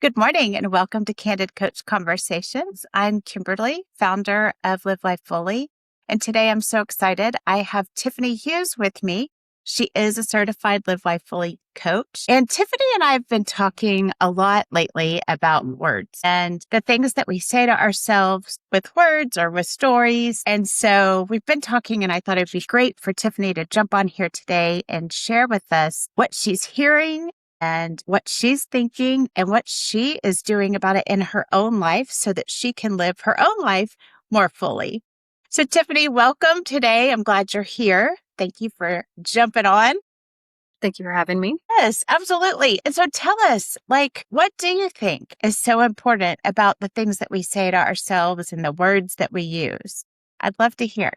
Good morning and welcome to Candid Coach Conversations. I'm Kimberly, founder of Live Life Fully. And today I'm so excited. I have Tiffanie Hughes with me. She is a certified Live Life Fully coach. And Tiffanie and I have been talking a lot lately about words and the things that we say to ourselves with words or with stories. And so we've been talking, and I thought it'd be great for Tiffanie to jump on here today and share with us what she's hearing and what she's thinking and what she is doing about it in her own life so that she can live her own life more fully. So Tiffanie, welcome today. I'm glad you're here. Thank you for jumping on. Thank you for having me. Yes, absolutely. And so tell us, what do you think is so important about the things that we say to ourselves and the words that we use? I'd love to hear.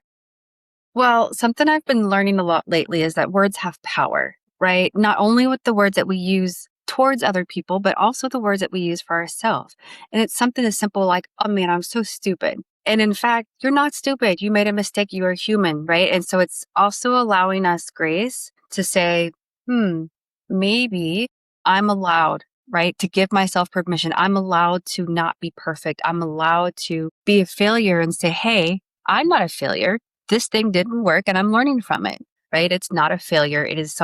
Well, something I've been learning a lot lately is that words have power, right? Not only with the words that we use towards other people, but also the words that we use for ourselves. And it's something as simple like, oh man, I'm so stupid. And in fact, you're not stupid. You made a mistake. You are human, right? And so it's also allowing us grace to say, maybe I'm allowed, right? To give myself permission. I'm allowed to not be perfect. I'm allowed to be a failure and say, hey, I'm not a failure. This thing didn't work and I'm learning from it, right? It's not a failure. It is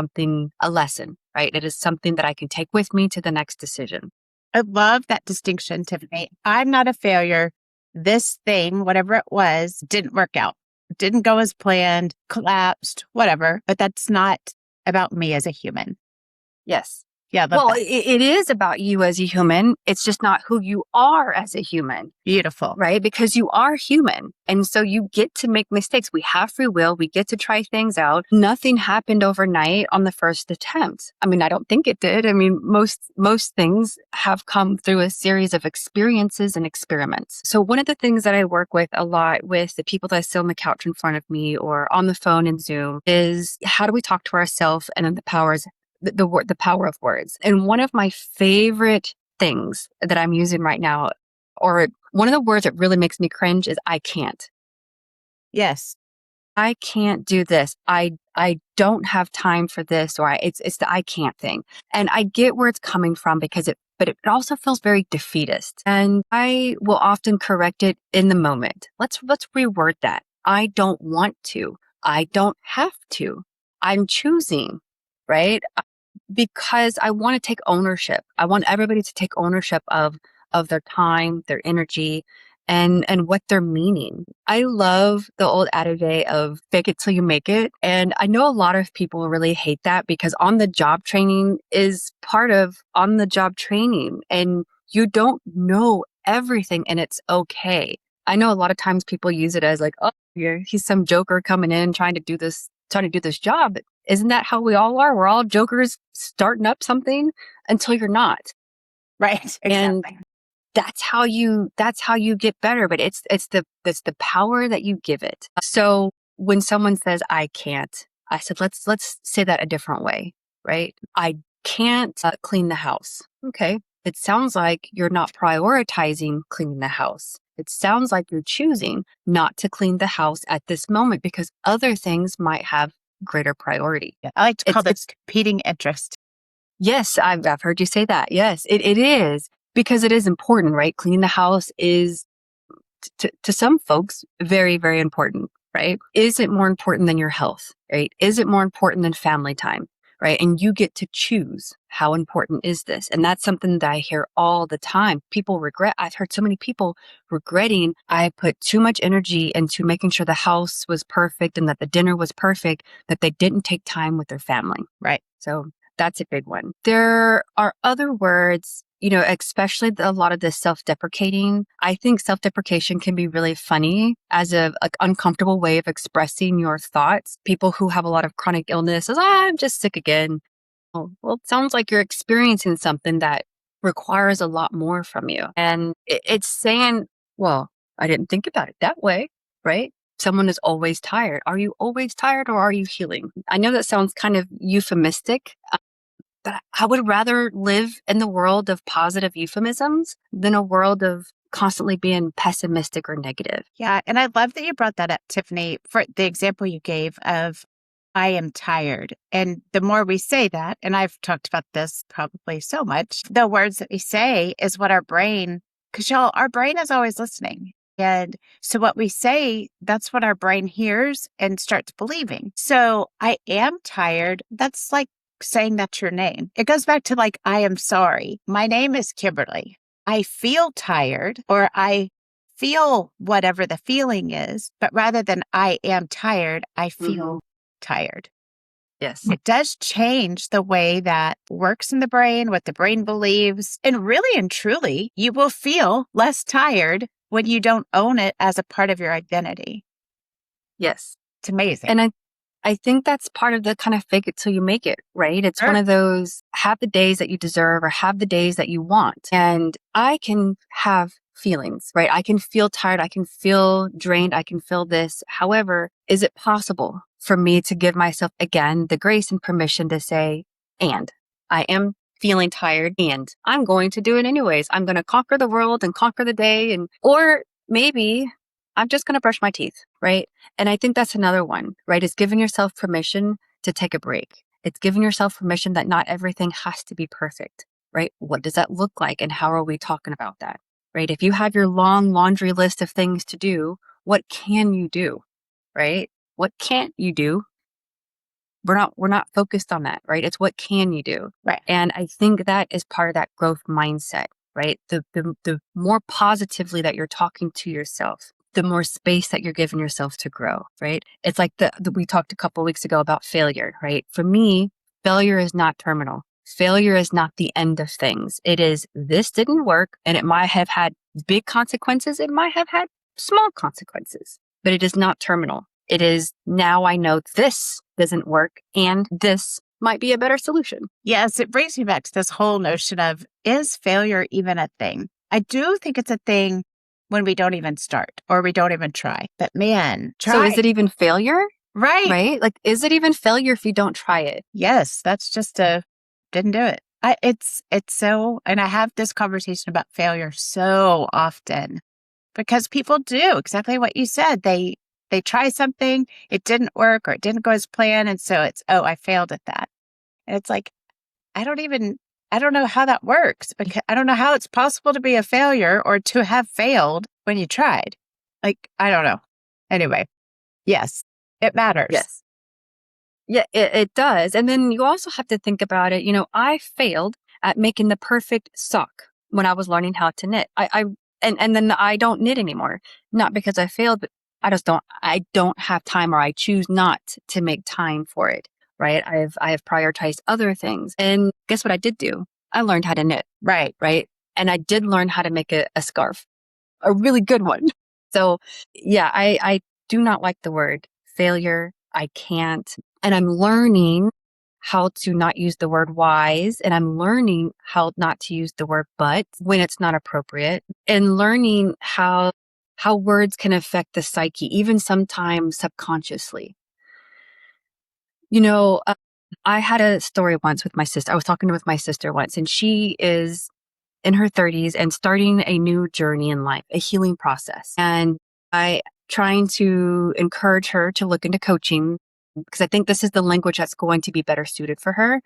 a lesson, right? It is something that I can take with me to the next decision. I love that distinction, Tiffanie. I'm not a failure. This thing, whatever it was, didn't work out, didn't go as planned, collapsed, whatever. But that's not about me as a human. Yes. Yeah. Well, it is about you as a human. It's just not who you are as a human. Beautiful. Right? Because you are human. And so you get to make mistakes. We have free will. We get to try things out. Nothing happened overnight on the first attempt. I mean, I don't think it did. I mean, most things have come through a series of experiences and experiments. So one of the things that I work with a lot with the people that sit on the couch in front of me or on the phone in Zoom is how do we talk to ourselves and then the power of words. And one of my favorite things that I'm using right now, or one of the words that really makes me cringe is I can't. Yes. I can't do this. I don't have time for this, or it's the I can't thing. And I get where it's coming from but it also feels very defeatist. And I will often correct it in the moment. Let's reword that. I don't want to. I don't have to. I'm choosing, right? Because I want to take ownership. I want everybody to take ownership of their time, their energy, and what they're meaning. I love the old adage of fake it till you make it. And I know a lot of people really hate that because on-the-job training is part of on-the-job training. And you don't know everything and it's okay. I know a lot of times people use it as like, oh, yeah, he's some joker coming in trying to do this job. Isn't that how we all are? We're all jokers starting up something until you're not. Right. Exactly. And that's how you get better. But it's the power that you give it. So when someone says, I can't, I said, let's say that a different way, right? I can't clean the house. Okay. It sounds like you're not prioritizing cleaning the house. It sounds like you're choosing not to clean the house at this moment because other things might have greater priority. Yeah, I like to call this competing interest. Yes, I've heard you say that. Yes, it is because it is important, right? Cleaning the house is to some folks very, very important, right? Is it more important than your health, right? Is it more important than family time, right? And you get to choose how important is this. And that's something that I hear all the time. People regret. I've heard so many people regretting I put too much energy into making sure the house was perfect and that the dinner was perfect, that they didn't take time with their family. Right. So that's a big one. There are other words, especially a lot of the self-deprecating. I think self-deprecation can be really funny as a uncomfortable way of expressing your thoughts. People who have a lot of chronic illness says, I'm just sick again. Oh, well, it sounds like you're experiencing something that requires a lot more from you. And it's saying, well, I didn't think about it that way, right? Someone is always tired. Are you always tired or are you healing? I know that sounds kind of euphemistic, but I would rather live in the world of positive euphemisms than a world of constantly being pessimistic or negative. Yeah. And I love that you brought that up, Tiffanie, for the example you gave of I am tired. And the more we say that, and I've talked about this probably so much, the words that we say is what our brain, because y'all, our brain is always listening. And so what we say, that's what our brain hears and starts believing. So I am tired. That's like saying that's your name. It goes back to like, I am sorry. My name is Kimberly. I feel tired, or I feel whatever the feeling is, but rather than I am tired, I feel tired. Yes. It does change the way that works in the brain, what the brain believes. And really and truly, you will feel less tired when you don't own it as a part of your identity. Yes. It's amazing. And I think that's part of the kind of fake it till you make it, right? It's one of those have the days that you deserve or have the days that you want. And I can have feelings, right? I can feel tired. I can feel drained. I can feel this. However, is it possible for me to give myself again the grace and permission to say, and I am feeling tired and I'm going to do it anyways. I'm going to conquer the world and conquer the day. Or maybe I'm just going to brush my teeth, right? And I think that's another one, right? It's giving yourself permission to take a break. It's giving yourself permission that not everything has to be perfect, right? What does that look like? And how are we talking about that, right? If you have your long laundry list of things to do, what can you do, right? What can't you do? We're not focused on that, right? It's what can you do? Right. And I think that is part of that growth mindset, right? The more positively that you're talking to yourself, the more space that you're giving yourself to grow, right? It's like we talked a couple of weeks ago about failure, right? For me, failure is not terminal. Failure is not the end of things. It is, this didn't work and it might have had big consequences. It might have had small consequences, but it is not terminal. It is, now I know this doesn't work and this might be a better solution. Yes, it brings me back to this whole notion of, is failure even a thing? I do think it's a thing when we don't even start or we don't even try. But man, try. So is it even failure? Right. Right? Like, is it even failure if you don't try it? Yes, that's just didn't do it. It's so, and I have this conversation about failure so often because people do exactly what you said. They try something, it didn't work or it didn't go as planned. And so it's, oh, I failed at that. And it's like, I don't know how that works because I don't know how it's possible to be a failure or to have failed when you tried. Like, I don't know. Anyway, yes, it matters. Yes. Yeah, it does. And then you also have to think about it. You know, I failed at making the perfect sock when I was learning how to knit. And then I don't knit anymore. Not because I failed, but I don't have time, or I choose not to make time for it. Right. I have prioritized other things. And guess what I did do? I learned how to knit. Right. Right. And I did learn how to make a scarf, a really good one. So yeah, I do not like the word failure. I can't. And I'm learning how to not use the word wise. And I'm learning how not to use the word but when it's not appropriate, and learning how words can affect the psyche, even sometimes subconsciously. You know, I had a story once with my sister. I was talking with my sister once, and she is in her 30s and starting a new journey in life, a healing process. And I trying to encourage her to look into coaching, because I think this is the language that's going to be better suited for her,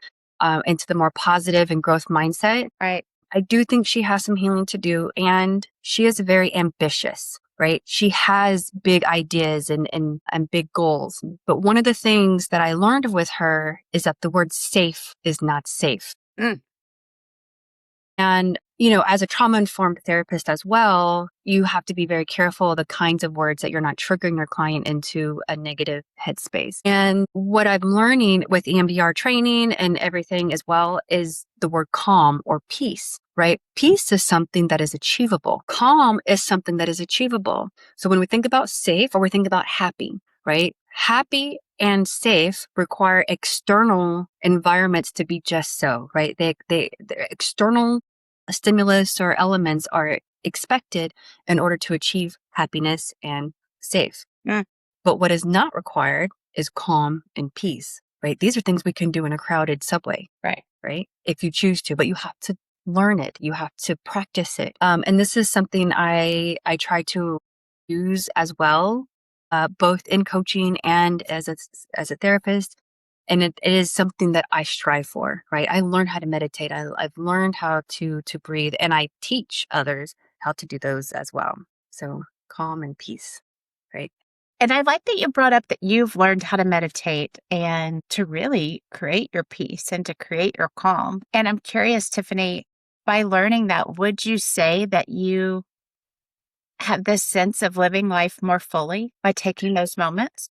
into the more positive and growth mindset. Right. I do think she has some healing to do, and she is very ambitious, right? She has big ideas and big goals. But one of the things that I learned with her is that the word safe is not safe. Mm. And, you know, as a trauma-informed therapist as well, you have to be very careful of the kinds of words that you're not triggering your client into a negative headspace. And what I'm learning with EMDR training and everything as well is the word calm or peace, right? Peace is something that is achievable. Calm is something that is achievable. So when we think about safe, or we think about happy, right? Happy and safe require external environments to be just so, right? The external stimulus or elements are expected in order to achieve happiness and safe. Mm. But what is not required is calm and peace, right? These are things we can do in a crowded subway, right? If you choose to, but you have to learn it. You have to practice it. And this is something I try to use as well both in coaching and as a therapist. And it is something that I strive for, right? I learned how to meditate. I've learned how to breathe, and I teach others how to do those as well. So calm and peace, right? And I like that you brought up that you've learned how to meditate and to really create your peace and to create your calm. And I'm curious, Tiffanie, by learning that, would you say that you have this sense of living life more fully by taking those moments?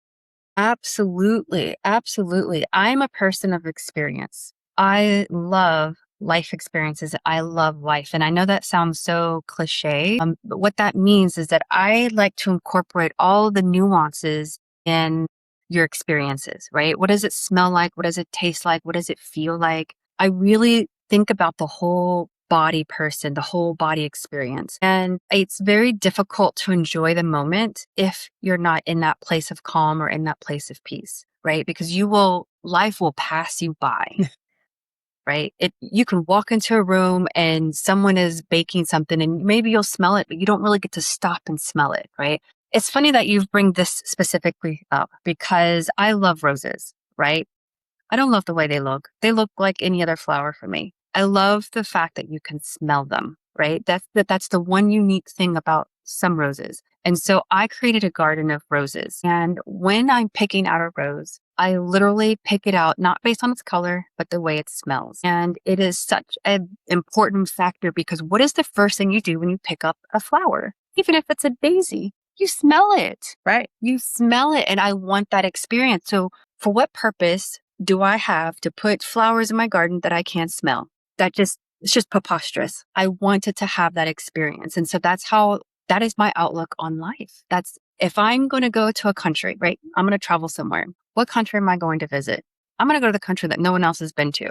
Absolutely. Absolutely. I'm a person of experience. I love life experiences. I love life. And I know that sounds so cliche, but what that means is that I like to incorporate all the nuances in your experiences, right? What does it smell like? What does it taste like? What does it feel like? I really think about the whole body person, the whole body experience. And it's very difficult to enjoy the moment if you're not in that place of calm or in that place of peace, right? Because life will pass you by. Right? You can walk into a room and someone is baking something and maybe you'll smell it, but you don't really get to stop and smell it, right? It's funny that you bring this specifically up because I love roses, right? I don't love the way they look. They look like any other flower for me. I love the fact that you can smell them, right? That's the one unique thing about some roses. And so I created a garden of roses. And when I'm picking out a rose, I literally pick it out not based on its color, but the way it smells. And it is such an important factor because what is the first thing you do when you pick up a flower? Even if it's a daisy, you smell it. Right. You smell it. And I want that experience. So for what purpose do I have to put flowers in my garden that I can't smell? It's just preposterous. I wanted to have that experience. And so that is my outlook on life. That's if I'm going to go to a country, right? I'm going to travel somewhere. What country am I going to visit? I'm going to go to the country that no one else has been to.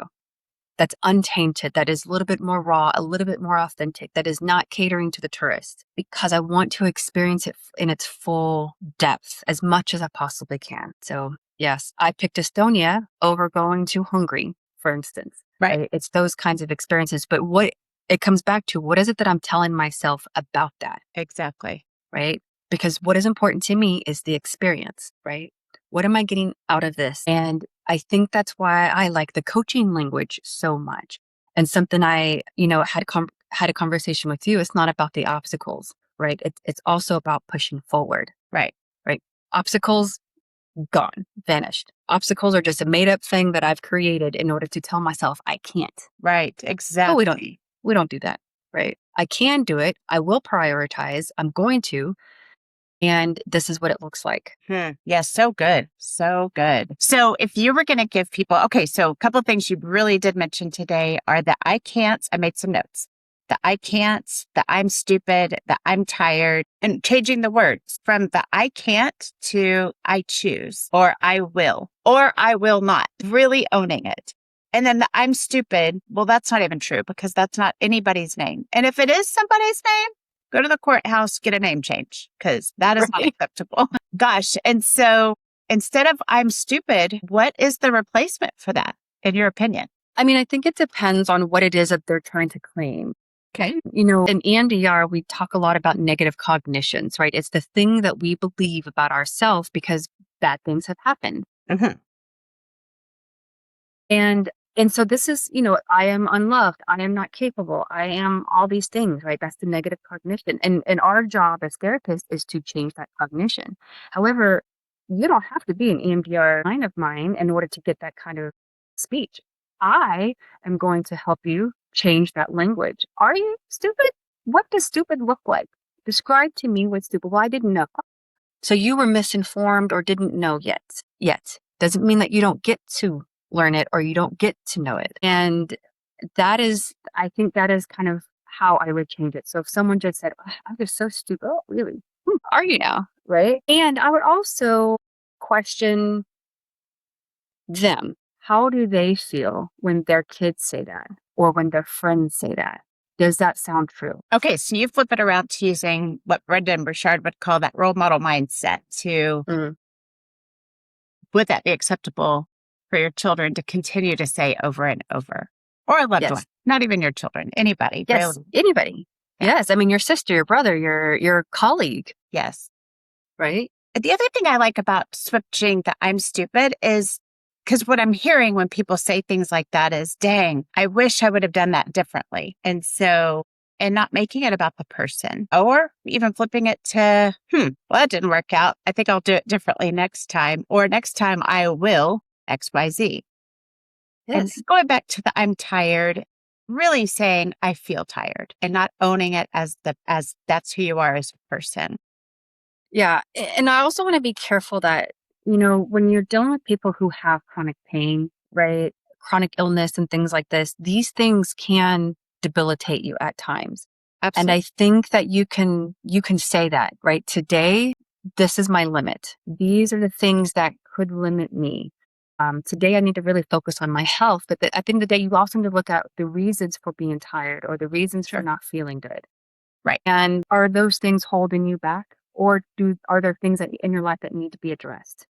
That's untainted, that is a little bit more raw, a little bit more authentic, that is not catering to the tourist because I want to experience it in its full depth as much as I possibly can. So yes, I picked Estonia over going to Hungary, for instance. Right. It's those kinds of experiences. But what it comes back to, what is it that I'm telling myself about that? Exactly. Right? Because what is important to me is the experience, right? What am I getting out of this? And I think that's why I like the coaching language so much. And something I, had a conversation with you. It's not about the obstacles, right? It's also about pushing forward. Right. Right. Obstacles gone, vanished. Obstacles are just a made up thing that I've created in order to tell myself I can't. Right. Oh, Exactly. we don't do that, right? I can do it. I will prioritize. I'm going to. And this is what it looks like. Yeah, so good. So good. So if you were going to give people, okay, so a couple of things you really did mention today are the I can'ts. I made some notes. The I can'ts, the I'm stupid, the I'm tired, and changing the words from the I can't to I choose or I will not, really owning it. And then the I'm stupid, well, that's not even true because that's not anybody's name. And if it is somebody's name, go to the courthouse, get a name change because that is not Right. acceptable. Gosh. And so instead of I'm stupid, what is the replacement for that, in your opinion? I mean, I think it depends on what it is that they're trying to claim. Okay. In EMDR, we talk a lot about negative cognitions, right? It's the thing that we believe about ourselves because bad things have happened. Mm-hmm. And so this is, I am unloved. I am not capable. I am all these things, right? That's the negative cognition. And our job as therapists is to change that cognition. However, you don't have to be an EMDR client of mine in order to get that kind of speech. I am going to help you change that language. Are you stupid? What does stupid look like? Describe to me what stupid. Well, I didn't know. So you were misinformed or didn't know yet. Doesn't mean that you don't get to learn it or you don't get to know it. And I think that is kind of how I would change it. So if someone just said, "Oh, I'm just so stupid," oh, really? Who are you now? Right. And I would also question them. How do they feel when their kids say that or when their friends say that? Does that sound true? Okay. So you flip it around to using what Brendan Burchard would call that role model mindset to, would that be acceptable for your children to continue to say over and over? Or a loved one, not even your children, anybody. Yes, Really. anybody. Yeah. Yes, I mean your sister, your brother, your colleague, Yes. right? The other thing I like about switching the I'm stupid is because what I'm hearing when people say things like that is, dang, I wish I would have done that differently. And not making it about the person, or even flipping it to, well, that didn't work out. I think I'll do it differently next time, or next time I will XYZ. And Yes. going back to the I'm tired, really saying I feel tired and not owning it as that's who you are as a person. Yeah. And I also want to be careful that, when you're dealing with people who have chronic pain, right? Chronic illness and things like this, these things can debilitate you at times. And Absolutely. I think that you can say that, right? Today, this is my limit. These are the things that could limit me. Today, I need to really focus on my health. But at the end of the day, you also need to look at the reasons for being tired or the reasons for Sure. not feeling good. Right. And are those things holding you back? Or are there things in your life that need to be addressed?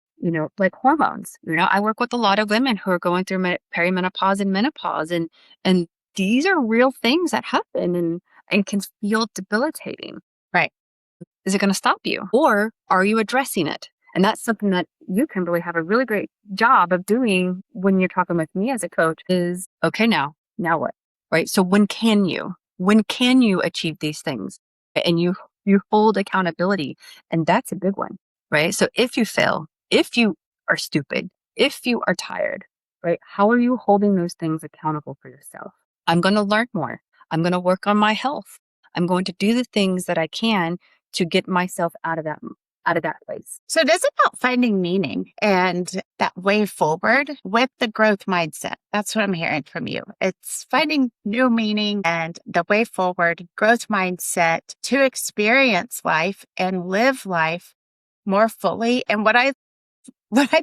Like hormones. I work with a lot of women who are going through perimenopause and menopause, and these are real things that happen and can feel debilitating. Right. Is it going to stop you? Or are you addressing it? And that's something that you can really have a really great job of doing when you're talking with me as a coach is, okay, now what? Right? So when can you achieve these things? And you hold accountability. And that's a big one, right? So if you fail, if you are stupid, if you are tired, right? How are you holding those things accountable for yourself? I'm going to learn more. I'm going to work on my health. I'm going to do the things that I can to get myself out of that place. So it is about finding meaning and that way forward with the growth mindset. That's what I'm hearing from you. It's finding new meaning and the way forward, growth mindset to experience life and live life more fully. And what I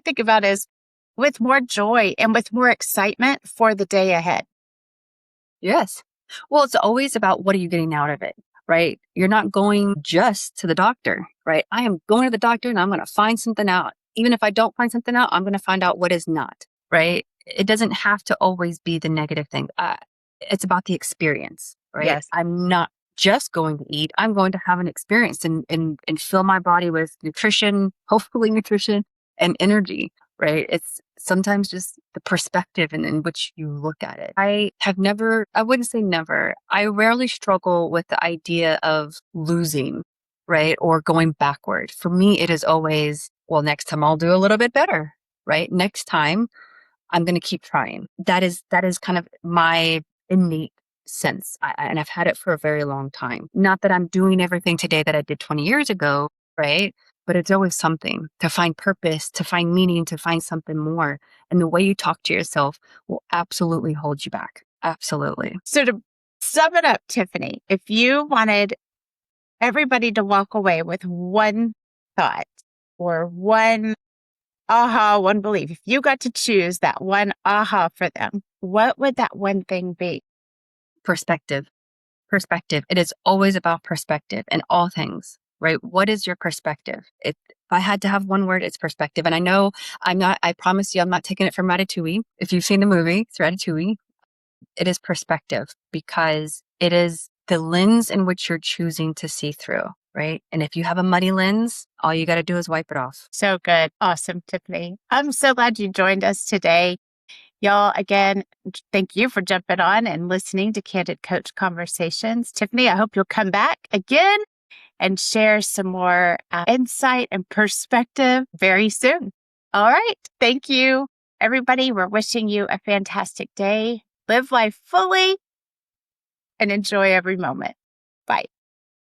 think about is with more joy and with more excitement for the day ahead. Yes. Well, it's always about what are you getting out of it, right? You're not going just to the doctor, right? I am going to the doctor and I'm going to find something out. Even if I don't find something out, I'm going to find out what is not, right? It doesn't have to always be the negative thing. It's about the experience, right? Yes. I'm not just going to eat. I'm going to have an experience and fill my body with nutrition, hopefully nutrition and energy, right? It's sometimes just the perspective in which you look at it. I wouldn't say never. I rarely struggle with the idea of losing, right? Or going backward. For me, it is always, well, next time I'll do a little bit better, right? Next time I'm going to keep trying. That is kind of my innate sense. And I've had it for a very long time. Not that I'm doing everything today that I did 20 years ago, right? But it's always something to find purpose, to find meaning, to find something more. And the way you talk to yourself will absolutely hold you back. Absolutely. So to sum it up, Tiffanie, if you wanted everybody to walk away with one thought or one aha, one belief, if you got to choose that one aha for them, what would that one thing be? Perspective. Perspective. It is always about perspective in all things, right? What is your perspective? If I had to have one word, it's perspective. And I promise you, I'm not taking it from Ratatouille. If you've seen the movie, it's Ratatouille. It is perspective because it is the lens in which you're choosing to see through, right? And if you have a muddy lens, all you got to do is wipe it off. So good. Awesome, Tiffanie. I'm so glad you joined us today. Y'all, again, thank you for jumping on and listening to Candid Coach Conversations. Tiffanie, I hope you'll come back again and share some more insight and perspective very soon. All right. Thank you, everybody. We're wishing you a fantastic day. Live life fully and enjoy every moment. Bye.